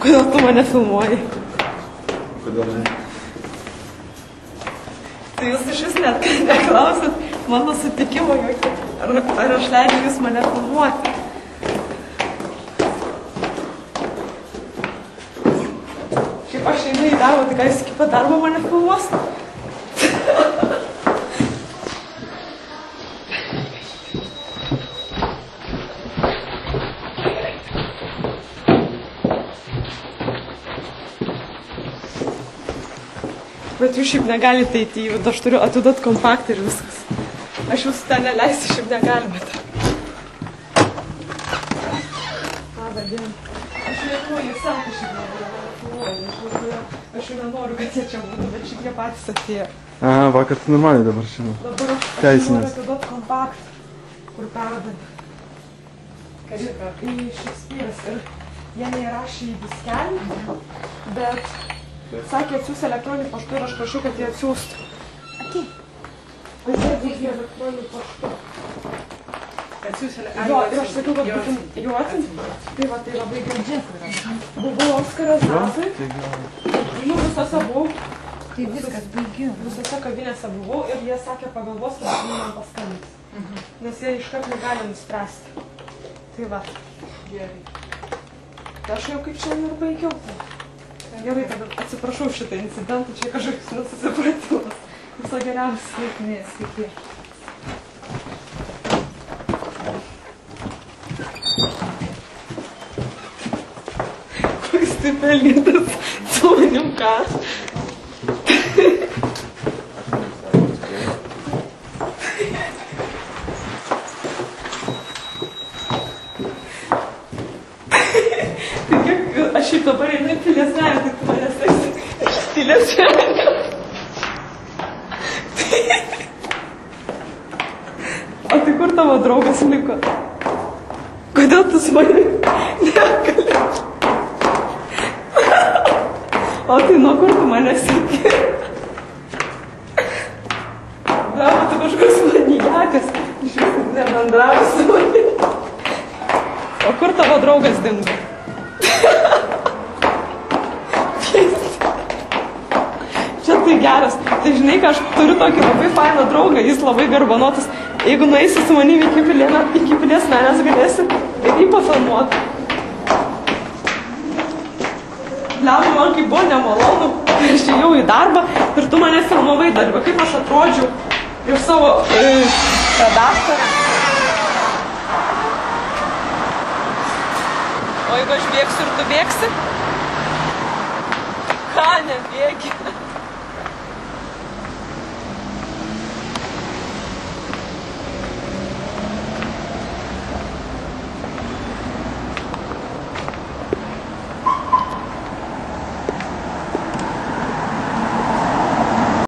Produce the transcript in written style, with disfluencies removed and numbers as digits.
Kodėl tu mane filmuoji? Kodėl ne? Tai jūs iš vis net neklausat mano sutikimo jokio. Ar aš leidžiu jūs mane filmuoti? Šiaip aš einu į darbą, tai ką jūs iki pat darbo mane filmuos? Bet jūs šiaip negalite eiti į vidų, aš turiu atiduot kompaktą ir viskas. Aš jūsų ten neleisiu, šiaip negalime. Labą dieną. Aš nežinau, jie sako, šiaip negalime. Aš jau nenoriu, kad jie čia būtų, bet šiaip jie patys atėjo. Va, kad normaliai dabar šiandien. Dabar aš noriu atiduot kompaktą, kur perduodami. Į Šekspyras. Ir jie neįrašė į diskelį, bet... Sakė, atsiūs elektroniniu paštu ir aš prašau, kad jie atsiūstų. Atei. Atsiūs elektroniniu paštu. Atsiūs elektroniniu paštu. Jo, ir aš sakiau, kad būtum jau atsiūs. Tai va, tai labai gerai. Buvau Oskaras Zasai. Nu, visose buvau. Tai viskas, baigiu. Visose kavinėse buvau ir jie sakė, pagalvos, kad man paskambins. Nes jie iškart negali nuspręsti. Tai va. Gerai. Tai aš jau kaip šiandien ir baigiau. Gerai, tada atsiprašau šitą incidentą, čia kažkoks nesusipratimas. Viso geriausias. Sveiki. Koks taip elgėtas su manim ką? Aš šiaip dabar einu į Pilies narį, tai tu manęs taisi Pilies narį. O tai kur tavo draugas liko? Kodėl tu su manim negali? O tai nuo kur tu manęs seki? Bravo, tu kažkoks manijakas. Iš vis nebendravo su manim. O kur tavo draugas dingo? Čia tai geras. Tai žinai, kad aš turiu tokį labai fainą draugą, jis labai garbanotas. Jeigu nueisi su manimi iki Pilies narės, galėsi ir jį pafilmuoti. Liaudžiu, man kaip buvo nemalonu, kai aš ėjau į darbą ir tu mane filmavai darbą, kaip aš atrodžiau iš savo redaktorę. O jeigu aš bėgsiu ir tu bėgsi? Ką, nebėgi?